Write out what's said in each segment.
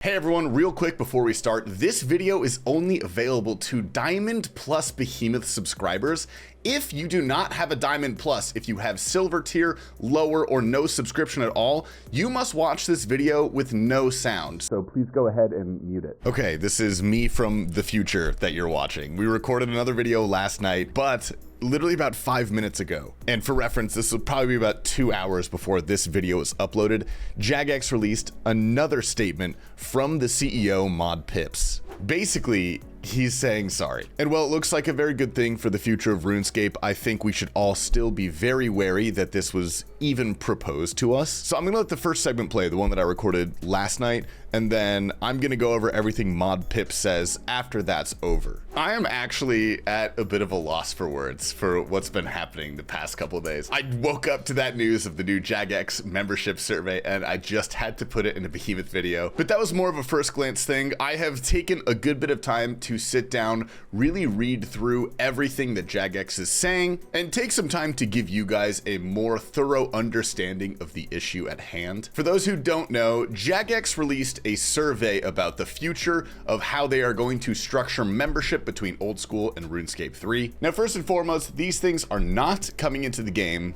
Hey everyone, real quick before we start, this video is only available to Diamond Plus Behemeth subscribers. If you do not have a Diamond Plus, if you have Silver tier, lower, or no subscription at all, you must watch this video with no sound. So please go ahead and mute it. Okay, this is me from the future that you're watching. We recorded another video last night, but literally about 5 minutes ago. And for reference, this will probably be about 2 hours before this video is uploaded. Jagex released another statement from the CEO Mod Pips. Basically, he's saying sorry. And while it looks like a very good thing for the future of Runescape, I think we should all still be very wary that this was even proposed to us. So I'm gonna let the first segment play, the one that I recorded last night, and then I'm gonna go over everything Mod Pip says after that's over. I am actually at a bit of a loss for words for what's been happening the past couple of days. I woke up to that news of the new Jagex membership survey and I just had to put it in a Behemeth video. But that was more of a first glance thing. I have taken a good bit of time to sit down, really read through everything that Jagex is saying, and take some time to give you guys a more thorough understanding of the issue at hand. For those who don't know, Jagex released a survey about the future of how they are going to structure membership between Oldschool and Runescape 3. Now, first and foremost, these things are not coming into the game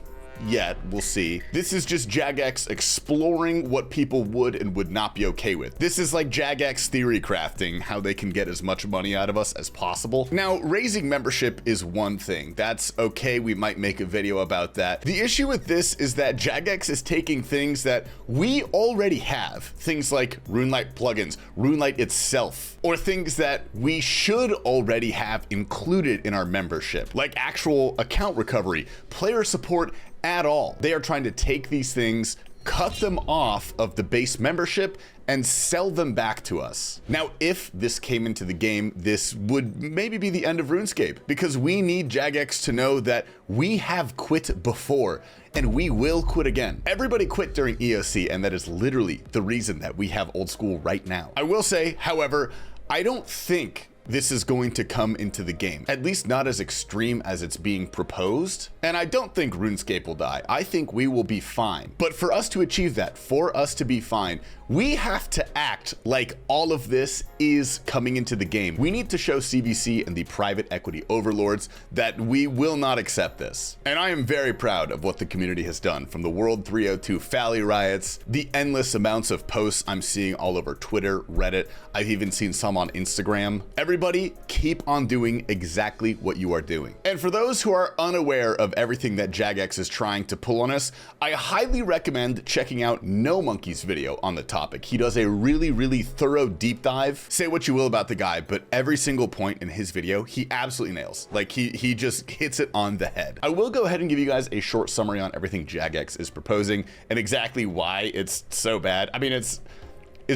yet. We'll see. This is just Jagex exploring what people would and would not be okay with. This is like Jagex theory crafting, how they can get as much money out of us as possible. Now, raising membership is one thing. That's okay. We might make a video about that. The issue with this is that Jagex is taking things that we already have, things like Runelight plugins, Runelight itself, or things that we should already have included in our membership, like actual account recovery, player support, at all. They are trying to take these things, cut them off of the base membership, and sell them back to us. Now, if this came into the game, this would maybe be the end of Runescape, because we need Jagex to know that we have quit before, and we will quit again. Everybody quit during EOC, and that is literally the reason that we have Oldschool right now. I will say, however, I don't think this is going to come into the game, at least not as extreme as it's being proposed. And I don't think Runescape will die. I think we will be fine. But for us to achieve that, for us to be fine, we have to act like all of this is coming into the game. We need to show CBC and the private equity overlords that we will not accept this. And I am very proud of what the community has done, from the World 302 Fally riots, the endless amounts of posts I'm seeing all over Twitter, Reddit. I've even seen some on Instagram. Everybody keep on doing exactly what you are doing. And for those who are unaware of everything that Jagex is trying to pull on us, I highly recommend checking out No Monkey's video on the topic. He does a really thorough deep dive. Say what you will about the guy, but every single point in his video, he absolutely nails. Like he just hits it on the head. I will go ahead and give you guys a short summary on everything Jagex is proposing and exactly why it's so bad. I mean, it's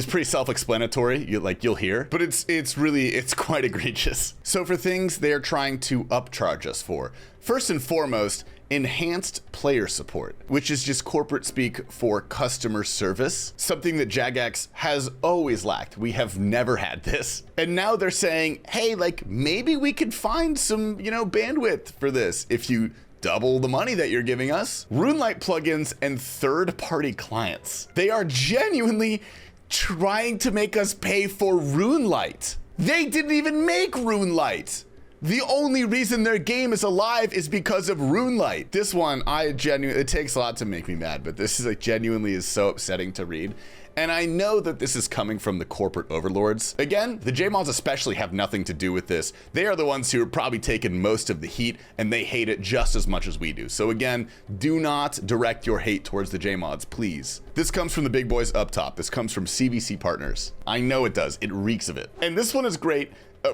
pretty self-explanatory, you'll hear, but it's quite egregious. So for things they're trying to upcharge us for, first and foremost, enhanced player support, which is just corporate speak for customer service, something that Jagex has always lacked. We have never had this. And now they're saying, hey, like maybe we could find some, bandwidth for this if you double the money that you're giving us. Runelight plugins and third-party clients. They are genuinely trying to make us pay for Runelight. They didn't even make Runelight. The only reason their game is alive is because of Runelight. This one, it takes a lot to make me mad, but this is genuinely is so upsetting to read. And I know that this is coming from the corporate overlords. Again, the JMods especially have nothing to do with this. They are the ones who are probably taking most of the heat, and they hate it just as much as we do. So again, do not direct your hate towards the JMods, please. This comes from the big boys up top. This comes from CBC partners. I know it does. It reeks of it. And this one is great.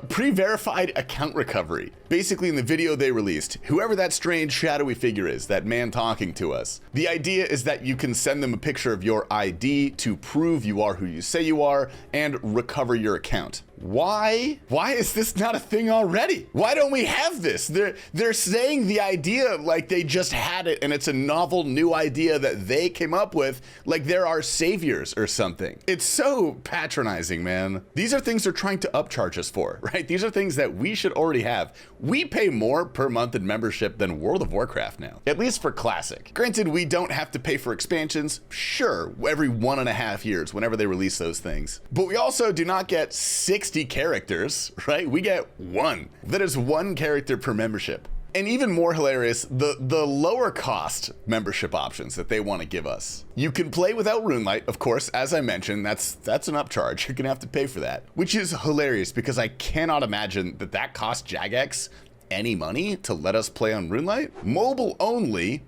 Pre-verified account recovery. Basically, in the video they released, whoever that strange shadowy figure is, that man talking to us, the idea is that you can send them a picture of your ID to prove you are who you say you are and recover your account. Why is this not a thing already? Why don't we have this? They're saying the idea like they just had it and it's a novel new idea that they came up with, like they're our saviors or something. It's so patronizing, man. These are things they're trying to upcharge us for, right? These are things that we should already have. We pay more per month in membership than World of Warcraft now, at least for Classic. Granted, we don't have to pay for expansions, sure, every 1.5 years whenever they release those things. But we also do not get 60 characters, right? We get one. That is one character per membership. And even more hilarious, the lower cost membership options that they want to give us. You can play without RuneLite, of course, as I mentioned, that's an upcharge. You're gonna have to pay for that, which is hilarious because I cannot imagine that costs Jagex any money to let us play on RuneLite. Mobile only,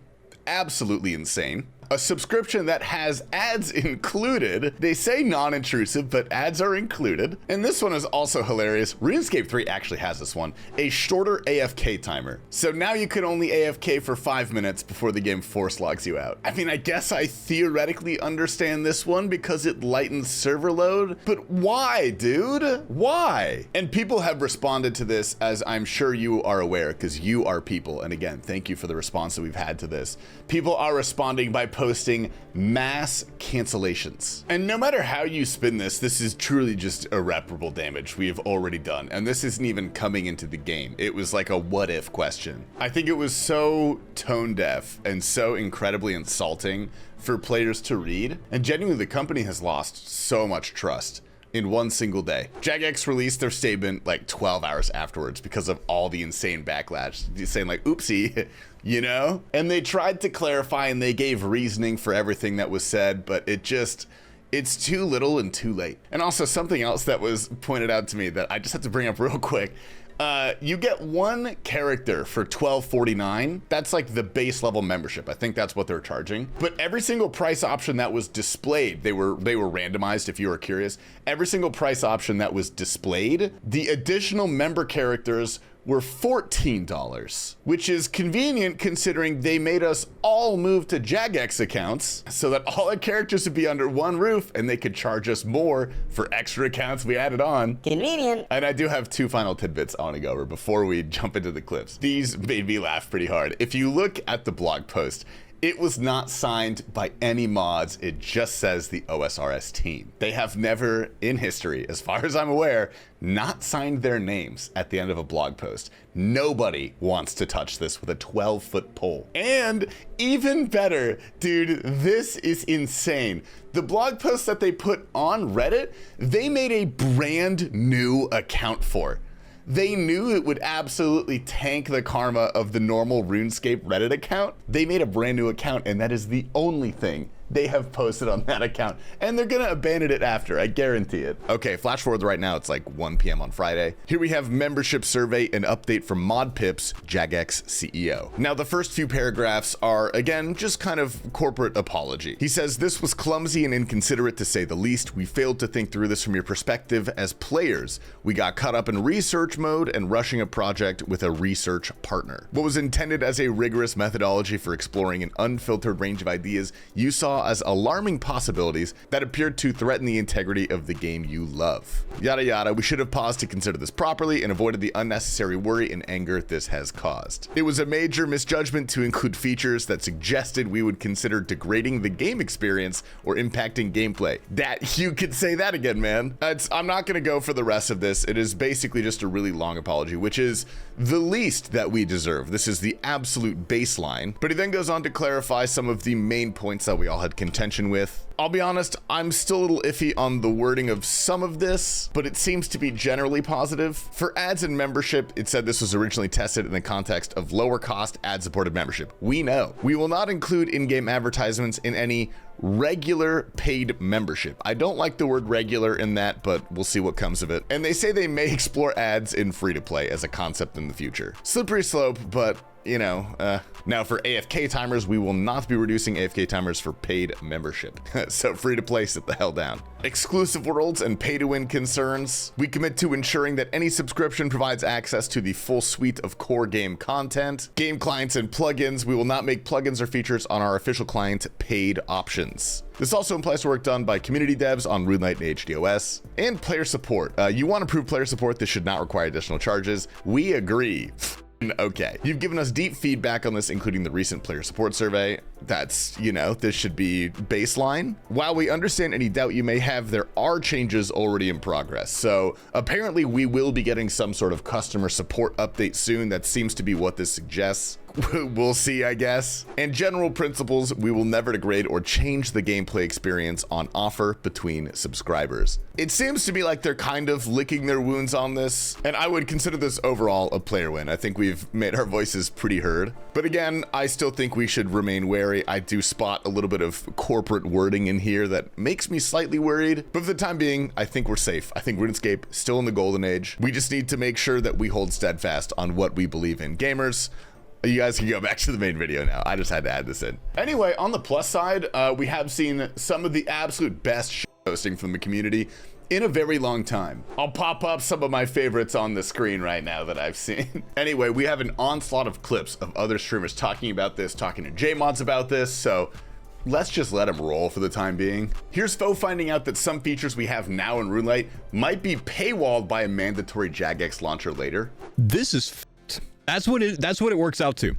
absolutely insane. A subscription that has ads included. They say non-intrusive, but ads are included. And this one is also hilarious. RuneScape 3 actually has this one, a shorter AFK timer. So now you can only AFK for 5 minutes before the game force logs you out. I mean, I guess I theoretically understand this one because it lightens server load, but why, dude? Why? And people have responded to this, as I'm sure you are aware, because you are people. And again, thank you for the response that we've had to this. People are responding by posting mass cancellations. And no matter how you spin this, this is truly just irreparable damage we have already done. And this isn't even coming into the game. It was like a what if question. I think it was so tone deaf and so incredibly insulting for players to read. And genuinely, the company has lost so much trust in one single day. Jagex released their statement like 12 hours afterwards because of all the insane backlash, saying like, oopsie, you know? And they tried to clarify and they gave reasoning for everything that was said, but it's too little and too late. And also something else that was pointed out to me that I just have to bring up real quick. You get one character for $12.49. That's like the base level membership. I think that's what they're charging. But every single price option that was displayed, they were randomized if you were curious. Every single price option that was displayed, the additional member characters were $14, which is convenient considering they made us all move to Jagex accounts so that all our characters would be under one roof and they could charge us more for extra accounts we added on. Convenient. And I do have 2 final tidbits I want to go over before we jump into the clips. These made me laugh pretty hard. If you look at the blog post, it was not signed by any mods. It just says the OSRS team. They have never in history, as far as I'm aware, not signed their names at the end of a blog post. Nobody wants to touch this with a 12-foot pole. And even better, dude, this is insane. The blog post that they put on Reddit, they made a brand new account for. They knew it would absolutely tank the karma of the normal RuneScape Reddit account. They made a brand new account, and that is the only thing they have posted on that account, and they're gonna abandon it after, I guarantee it. Okay, flash forward right now, it's like 1 p.m. on Friday. Here we have membership survey and update from ModPip's Jagex CEO. Now, the first few paragraphs are, again, just kind of corporate apology. He says, this was clumsy and inconsiderate to say the least. We failed to think through this from your perspective as players. We got caught up in research mode and rushing a project with a research partner. What was intended as a rigorous methodology for exploring an unfiltered range of ideas you saw as alarming possibilities that appeared to threaten the integrity of the game you love. Yada yada, we should have paused to consider this properly and avoided the unnecessary worry and anger this has caused. It was a major misjudgment to include features that suggested we would consider degrading the game experience or impacting gameplay. That, you could say that again, man. I'm not gonna go for the rest of this. It is basically just a really long apology, which is the least that we deserve. This is the absolute baseline. But he then goes on to clarify some of the main points that we all had contention with. I'll be honest, I'm still a little iffy on the wording of some of this, but it seems to be generally positive. For ads and membership, it said this was originally tested in the context of lower cost ad-supported membership. We know. We will not include in-game advertisements in any regular paid membership. I don't like the word regular in that, but we'll see what comes of it. And they say they may explore ads in free-to-play as a concept in the future. Slippery slope, but you know, now for AFK timers, we will not be reducing AFK timers for paid membership. so free to play, sit the hell down. Exclusive worlds and pay-to-win concerns. We commit to ensuring that any subscription provides access to the full suite of core game content, game clients and plugins. We will not make plugins or features on our official client paid options. This also implies work done by community devs on RuneLite and HDOS, and player support. You want to improve player support, this should not require additional charges. We agree. Okay, you've given us deep feedback on this, including the recent player support survey. That's, you know, this should be baseline. While we understand any doubt you may have, there are changes already in progress. So apparently we will be getting some sort of customer support update soon. That seems to be what this suggests. We'll see, I guess. And general principles, we will never degrade or change the gameplay experience on offer between subscribers. It seems to me like they're kind of licking their wounds on this, and I would consider this overall a player win. I think we've made our voices pretty heard. But again, I still think we should remain wary. I do spot a little bit of corporate wording in here that makes me slightly worried, but for the time being, I think we're safe. I think Runescape is still in the golden age. We just need to make sure that we hold steadfast on what we believe in. Gamers, you guys can go back to the main video now. I just had to add this in. Anyway, on the plus side, we have seen some of the absolute best shit posting from the community in a very long time. I'll pop up some of my favorites on the screen right now that I've seen. Anyway, we have an onslaught of clips of other streamers talking about this, talking to JMods about this, so let's just let them roll for the time being. Here's faux finding out that some features we have now in RuneLite might be paywalled by a mandatory Jagex launcher later. This is f***ed. That's what it works out to.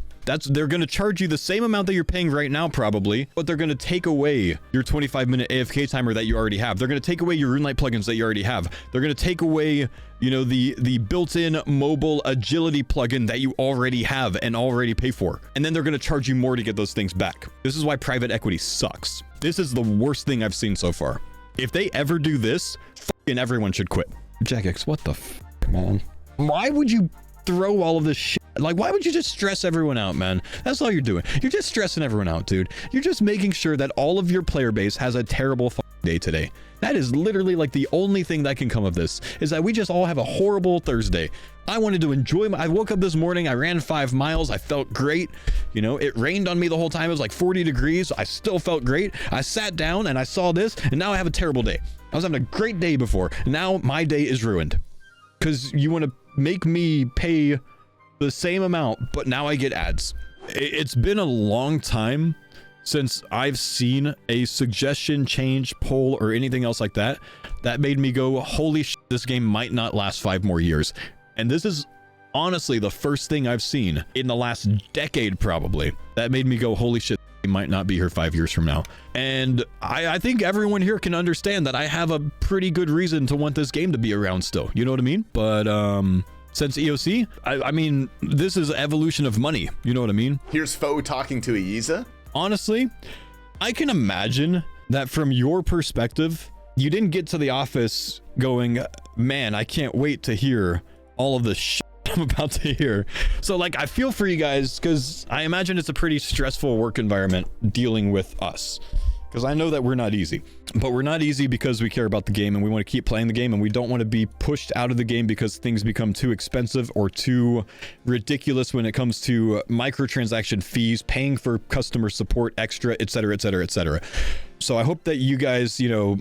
They're going to charge you the same amount that you're paying right now, probably, but they're going to take away your 25-minute AFK timer that you already have. They're going to take away your RuneLite plugins that you already have. They're going to take away, you know, the built-in mobile agility plugin that you already have and already pay for. And then they're going to charge you more to get those things back. This is why private equity sucks. This is the worst thing I've seen so far. If they ever do this, fucking everyone should quit. Jagex, what the f***, man? Why would you throw all of this shit? Like, why would you just stress everyone out, man? That's all you're doing. You're just stressing everyone out, dude. You're just making sure that all of your player base has a terrible day today. That is literally like the only thing that can come of this, is that we just all have a horrible Thursday. I wanted to enjoy I woke up this morning, I ran 5 miles, I felt great. You know, it rained on me the whole time. It was like 40 degrees. I still felt great. I sat down and I saw this, and now I have a terrible day. I was having a great day before. Now my day is ruined because you want to make me pay the same amount, but now I get ads. It's been a long time since I've seen a suggestion change, poll, or anything else like that that made me go, holy shit, this game might not last 5 more years. And this is honestly the first thing I've seen in the last decade, probably, that made me go, holy shit, it might not be here 5 years from now. And I think everyone here can understand that I have a pretty good reason to want this game to be around still. You know what I mean? But since EOC, I mean, this is evolution of money. You know what I mean? Here's faux talking to Aiza. Honestly, I can imagine that from your perspective, you didn't get to the office going, man, I can't wait to hear all of the shit I'm about to hear. So like, I feel for you guys, because I imagine it's a pretty stressful work environment dealing with us. Because I know that we're not easy, but we're not easy because we care about the game and we want to keep playing the game, and we don't want to be pushed out of the game because things become too expensive or too ridiculous when it comes to microtransaction fees, paying for customer support extra, etc., etc., etc. So I hope that you guys, you know,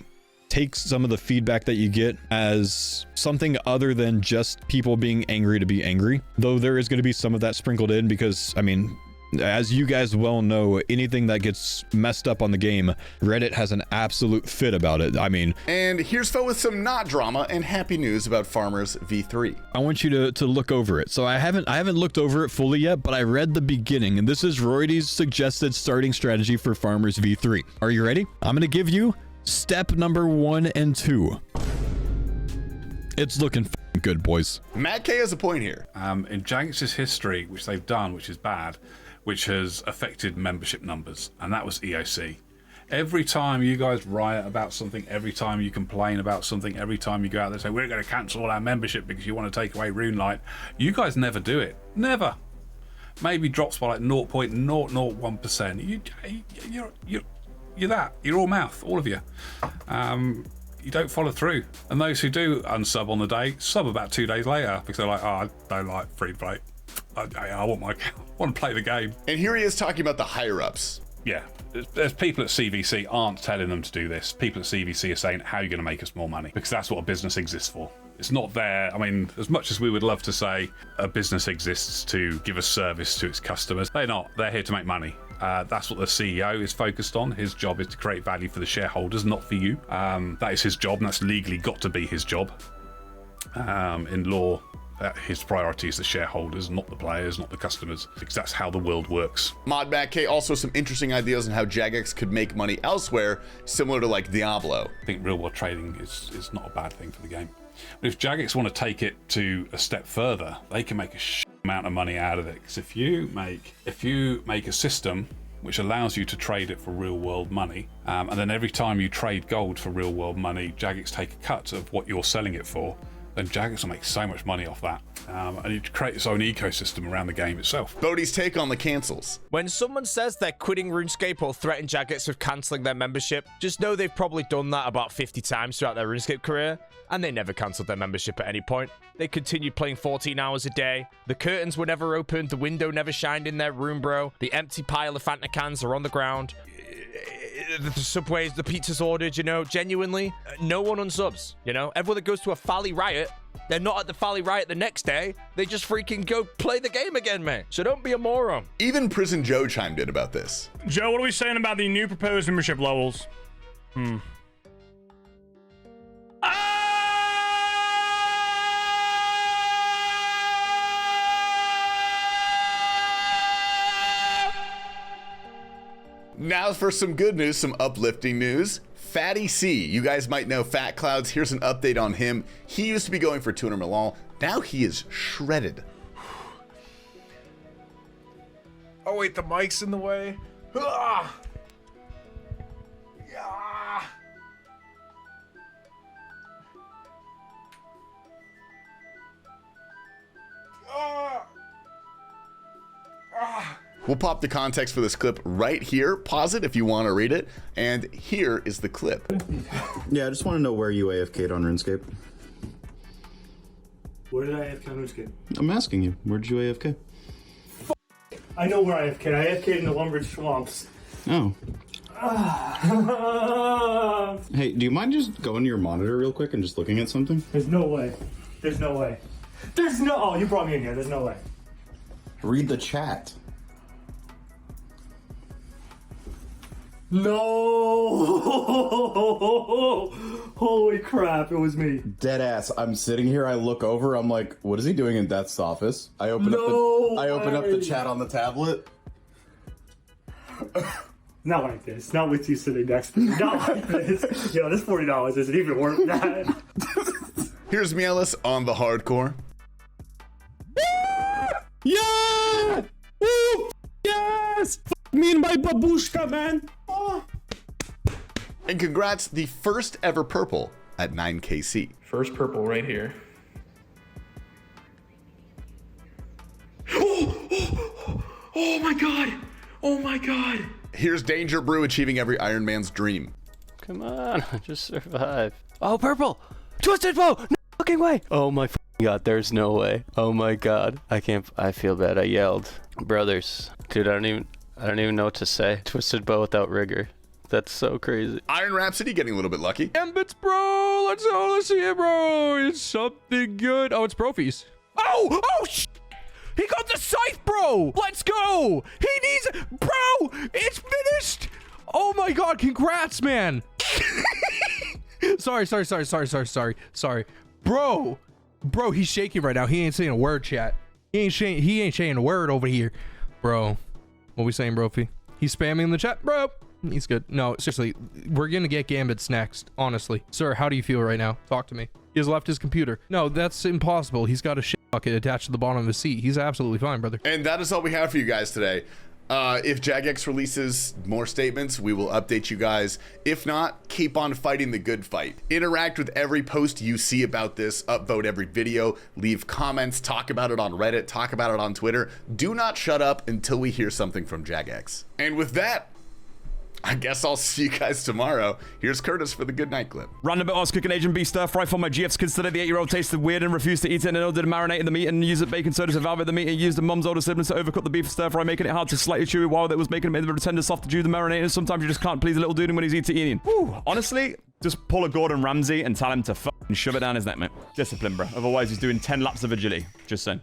take some of the feedback that you get as something other than just people being angry to be angry, though there is going to be some of that sprinkled in, because I mean, as you guys well know, anything that gets messed up on the game, Reddit has an absolute fit about it. I mean, and here's faux with some not drama and happy news about Farmers V3. I want you to look over it. So I haven't looked over it fully yet, but I read the beginning, and this is Roidy's suggested starting strategy for Farmers V3. Are you ready? I'm going to give you step number 1 and 2. It's looking good, boys. Matt K has a point here. In Jagex's history, which they've done, which is bad, which has affected membership numbers, and that was EOC. Every time you guys riot about something, every time you complain about something, every time you go out there and say, we're going to cancel all our membership because you want to take away RuneLite, you guys never do it. Never. Maybe drops by like 0.001%. You're that. You're all mouth, all of you. You don't follow through. And those who do unsub on the day, sub about 2 days later because they're like, oh, I don't like free play. I want to play the game. And here he is talking about the higher ups. yeah, there's people at CVC aren't telling them to do this. People at CVC are saying, how are you going to make us more money? Because that's what a business exists for. It's not there. I mean, as much as we would love to say a business exists to give a service to its customers, they're not. They're here to make money. That's what the CEO is focused on. His job is to create value for the shareholders, not for you. That is his job, and that's legally got to be his job. In law, his priority is the shareholders, not the players, not the customers, because that's how the world works. ModMac also some interesting ideas on how Jagex could make money elsewhere, similar to like Diablo. I think real world trading is not a bad thing for the game. But if Jagex want to take it to a step further, they can make a amount of money out of it. Because if you make a system which allows you to trade it for real world money, and then every time you trade gold for real world money, Jagex take a cut of what you're selling it for, then Jagex will make so much money off that. And it create its own ecosystem around the game itself. Bodhi's take on the cancels. When someone says they're quitting RuneScape or threaten Jagex with cancelling their membership, just know they've probably done that about 50 times throughout their RuneScape career, and they never cancelled their membership at any point. They continued playing 14 hours a day. The curtains were never opened, the window never shined in their room, bro. The empty pile of Fanta cans are on the ground. The Subways, the pizza's ordered, you know, genuinely, no one unsubs, you know? Everyone that goes to a Fally Riot, they're not at the Fally Riot the next day. They just freaking go play the game again, man. So don't be a moron. Even Prison Joe chimed in about this. Joe, what are we saying about the new proposed membership levels? Now for some good news, some uplifting news. Fatty C, you guys might know Fat Clouds. Here's an update on him. He used to be going for 200 Milan. Now he is shredded. Oh wait, the mic's in the way. Ah! Yeah. Ah! Ah! We'll pop the context for this clip right here. Pause it if you want to read it. And here is the clip. Yeah, I just want to know where you AFK'd on RuneScape. Where did I AFK on RuneScape? I'm asking you, where did you AFK? I know where I AFK'd. I AFK'd in the Lumbridge Swamps. Oh. Hey, do you mind just going to your monitor real quick and just looking at something? There's no way. There's no way. There's no... Oh, you brought me in here. There's no way. Read the chat. No! Holy crap, it was me. Deadass, I'm sitting here, I look over, I'm like, what is he doing in Death's office? I open up the chat on the tablet. Not like this. Not with you sitting next to me. Not like this. Yo, this $40 isn't even worth that. Here's Mielis on the hardcore. Yeah! Woo! Yes! F me and my babushka, man! Oh. And congrats, the first ever purple at 9KC. First purple right here. Oh my god! Oh my god! Here's Danger Brew achieving every Iron Man's dream. Come on, just survive. Oh, purple! Twisted bow! No fucking way! Oh my god, there's no way. Oh my god. I feel bad, I yelled. Brothers. Dude, I don't even know what to say. Twisted bow without rigor. That's so crazy. ironrhapsody getting a little bit lucky. Gambits, bro! Let's see it, bro! It's something good. Oh, it's Profies. Oh! Oh, he got the scythe, bro! Let's go! He needs... Bro! It's finished! Oh my god, congrats, man! Sorry. Bro, he's shaking right now. He ain't saying a word, chat. He ain't saying a word over here. Bro, what we saying, Brophy? He's spamming in the chat, bro. He's good. No, seriously, we're gonna get Gambits next, honestly. Sir, how do you feel right now? Talk to me. He has left his computer. No, that's impossible. He's got a shit bucket attached to the bottom of his seat. He's absolutely fine, brother. And that is all we have for you guys today. If Jagex releases more statements, we will update you guys. If not, keep on fighting the good fight. Interact with every post you see about this, upvote every video, leave comments, talk about it on Reddit, talk about it on Twitter. Do not shut up until we hear something from Jagex. And with that, I guess I'll see you guys tomorrow. Here's Curtis for the good night clip. Random bit I was cooking Asian beef stir fry for my GF's kids today. The 8-year-old tasted weird and refused to eat it, and I did marinate in the meat and use it baking soda to valve the meat and used the mum's older siblings to overcook the beef stir fry, making it hard to slightly chewy while it was making it a tender, soft to chew the marinade. And sometimes you just can't please a little dude when he's eating. Whew. Honestly, just pull a Gordon Ramsay and tell him to fucking shove it down his neck, mate. Discipline, bro. Otherwise, he's doing 10 laps of agility. Just saying.